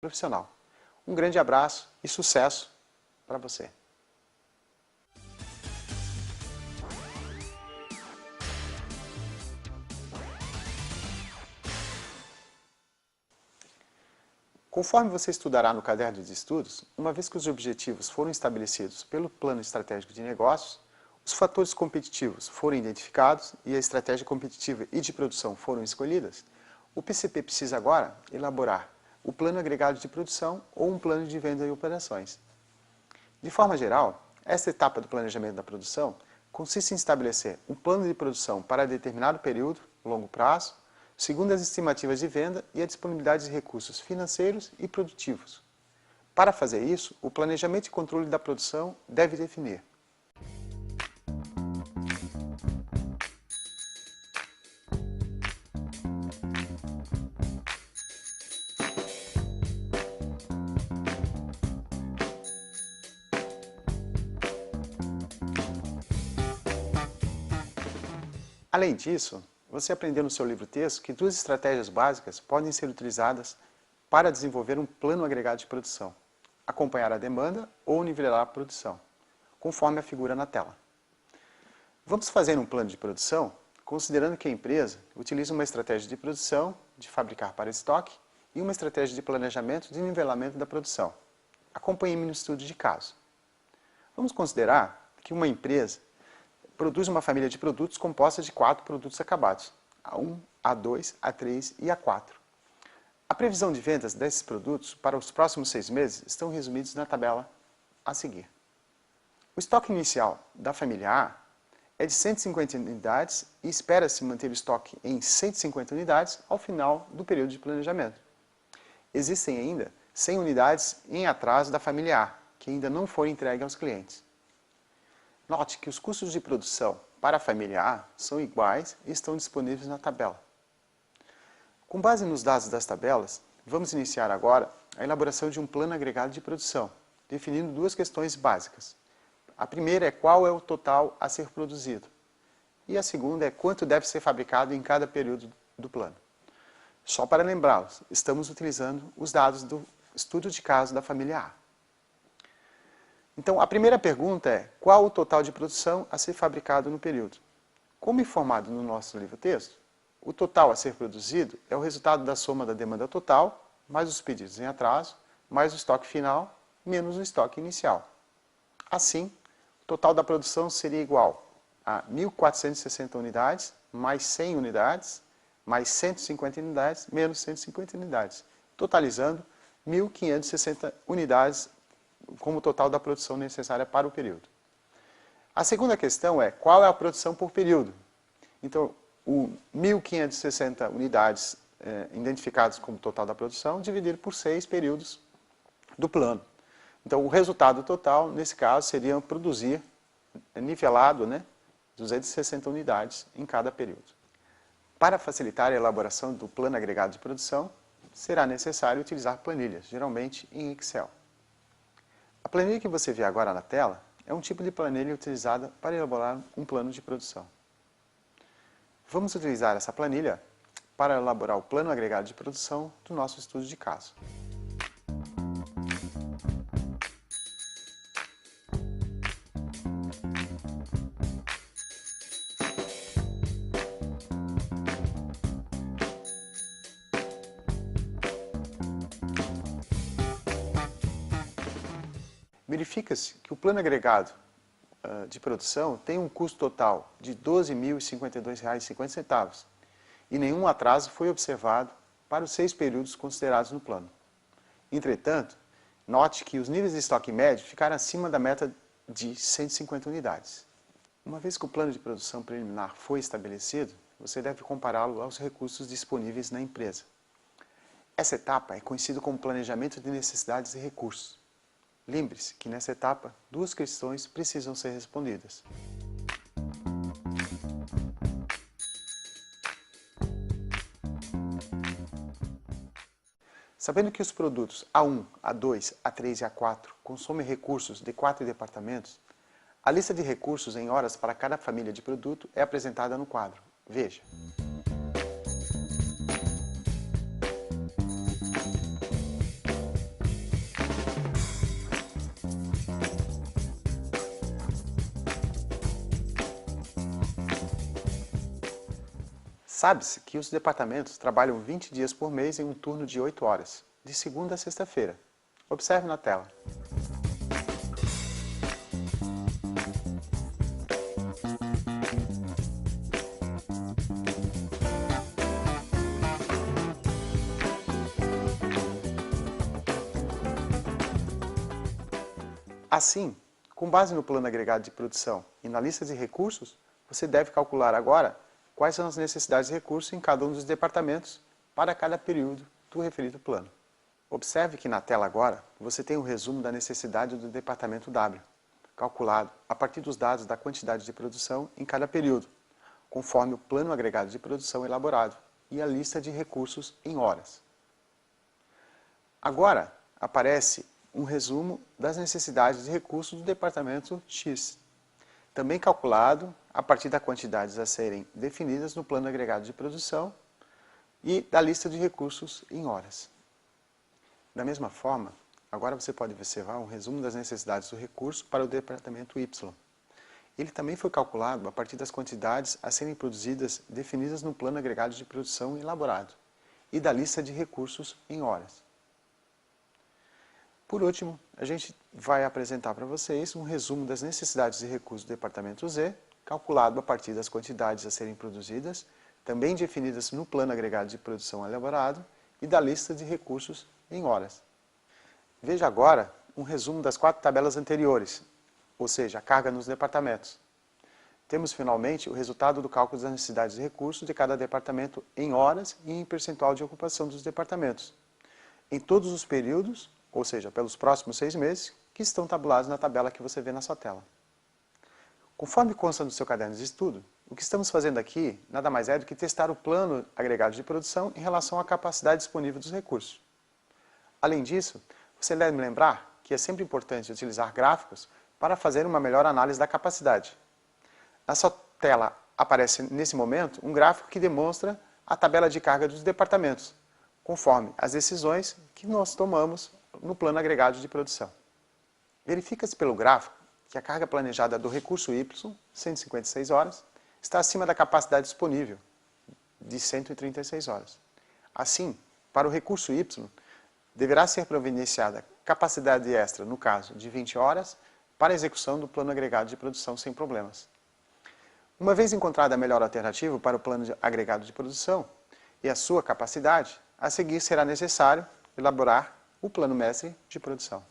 profissional. Um grande abraço e sucesso para você! Conforme você estudará no caderno de estudos, uma vez que os objetivos foram estabelecidos pelo plano estratégico de negócios, os fatores competitivos foram identificados e a estratégia competitiva e de produção foram escolhidas, o PCP precisa agora elaborar o plano agregado de produção ou um plano de venda e operações. De forma geral, esta etapa do planejamento da produção consiste em estabelecer um plano de produção para determinado período, longo prazo, segundo as estimativas de venda e a disponibilidade de recursos financeiros e produtivos. Para fazer isso, o planejamento e controle da produção deve definir Além disso, você aprendeu no seu livro-texto que duas estratégias básicas podem ser utilizadas para desenvolver um plano agregado de produção: acompanhar a demanda ou nivelar a produção, conforme a figura na tela. Vamos fazer um plano de produção considerando que a empresa utiliza uma estratégia de produção, de fabricar para estoque, e uma estratégia de planejamento de nivelamento da produção. Acompanhe-me no estudo de caso. Vamos considerar que uma empresa produz uma família de produtos composta de 4 produtos acabados: A1, A2, A3 e A4. A previsão de vendas desses produtos para os próximos 6 meses estão resumidos na tabela a seguir. O estoque inicial da família A é de 150 unidades e espera-se manter o estoque em 150 unidades ao final do período de planejamento. Existem ainda 100 unidades em atraso da família A, que ainda não foram entregues aos clientes. Note que os custos de produção para a família A são iguais e estão disponíveis na tabela. Com base nos dados das tabelas, vamos iniciar agora a elaboração de um plano agregado de produção, definindo duas questões básicas. A primeira é qual é o total a ser produzido, e a segunda é quanto deve ser fabricado em cada período do plano. Só para lembrá-los, estamos utilizando os dados do estudo de caso da família A. Então, a primeira pergunta é: qual o total de produção a ser fabricado no período? Como informado no nosso livro-texto, o total a ser produzido é o resultado da soma da demanda total, mais os pedidos em atraso, mais o estoque final, menos o estoque inicial. Assim, o total da produção seria igual a 1.460 unidades, mais 100 unidades, mais 150 unidades, menos 150 unidades, totalizando 1.560 unidades como total da produção necessária para o período. A segunda questão é: qual é a produção por período? Então, o 1.560 unidades identificadas como total da produção, dividido por 6 períodos do plano. Então, o resultado total, nesse caso, seria produzir, nivelado, 260 unidades em cada período. Para facilitar a elaboração do plano agregado de produção, será necessário utilizar planilhas, geralmente em Excel. A planilha que você vê agora na tela é um tipo de planilha utilizada para elaborar um plano de produção. Vamos utilizar essa planilha para elaborar o plano agregado de produção do nosso estudo de caso. Verifica-se que o plano agregado de produção tem um custo total de R$ 12.052,50 e nenhum atraso foi observado para os 6 períodos considerados no plano. Entretanto, note que os níveis de estoque médio ficaram acima da meta de 150 unidades. Uma vez que o plano de produção preliminar foi estabelecido, você deve compará-lo aos recursos disponíveis na empresa. Essa etapa é conhecida como planejamento de necessidades e recursos. Lembre-se que nessa etapa, 2 questões precisam ser respondidas. Sabendo que os produtos A1, A2, A3 e A4 consomem recursos de 4 departamentos, a lista de recursos em horas para cada família de produto é apresentada no quadro. Veja. Sabe-se que os departamentos trabalham 20 dias por mês em um turno de 8 horas, de segunda a sexta-feira. Observe na tela. Assim, com base no plano agregado de produção e na lista de recursos, você deve calcular agora quais são as necessidades de recursos em cada um dos departamentos para cada período do referido plano. Observe que na tela agora você tem um resumo da necessidade do departamento W, calculado a partir dos dados da quantidade de produção em cada período, conforme o plano agregado de produção elaborado e a lista de recursos em horas. Agora aparece um resumo das necessidades de recursos do departamento X, também calculado a partir das quantidades a serem definidas no plano agregado de produção e da lista de recursos em horas. Da mesma forma, agora você pode observar um resumo das necessidades do recurso para o departamento Y. Ele também foi calculado a partir das quantidades a serem produzidas definidas no plano agregado de produção elaborado e da lista de recursos em horas. Por último, a gente vai apresentar para vocês um resumo das necessidades de recursos do departamento Z, calculado a partir das quantidades a serem produzidas, também definidas no plano agregado de produção elaborado e da lista de recursos em horas. Veja agora um resumo das 4 tabelas anteriores, ou seja, a carga nos departamentos. Temos finalmente o resultado do cálculo das necessidades de recursos de cada departamento em horas e em percentual de ocupação dos departamentos, em todos os períodos, ou seja, pelos próximos 6 meses, que estão tabulados na tabela que você vê na sua tela. Conforme consta no seu caderno de estudo, o que estamos fazendo aqui nada mais é do que testar o plano agregado de produção em relação à capacidade disponível dos recursos. Além disso, você deve lembrar que é sempre importante utilizar gráficos para fazer uma melhor análise da capacidade. Na sua tela aparece nesse momento um gráfico que demonstra a tabela de carga dos departamentos, conforme as decisões que nós tomamos no plano agregado de produção. Verifica-se pelo gráfico que a carga planejada do recurso Y, 156 horas, está acima da capacidade disponível, de 136 horas. Assim, para o recurso Y, deverá ser providenciada capacidade extra, no caso, de 20 horas, para a execução do plano agregado de produção sem problemas. Uma vez encontrada a melhor alternativa para o plano agregado de produção e a sua capacidade, a seguir será necessário elaborar o plano mestre de produção.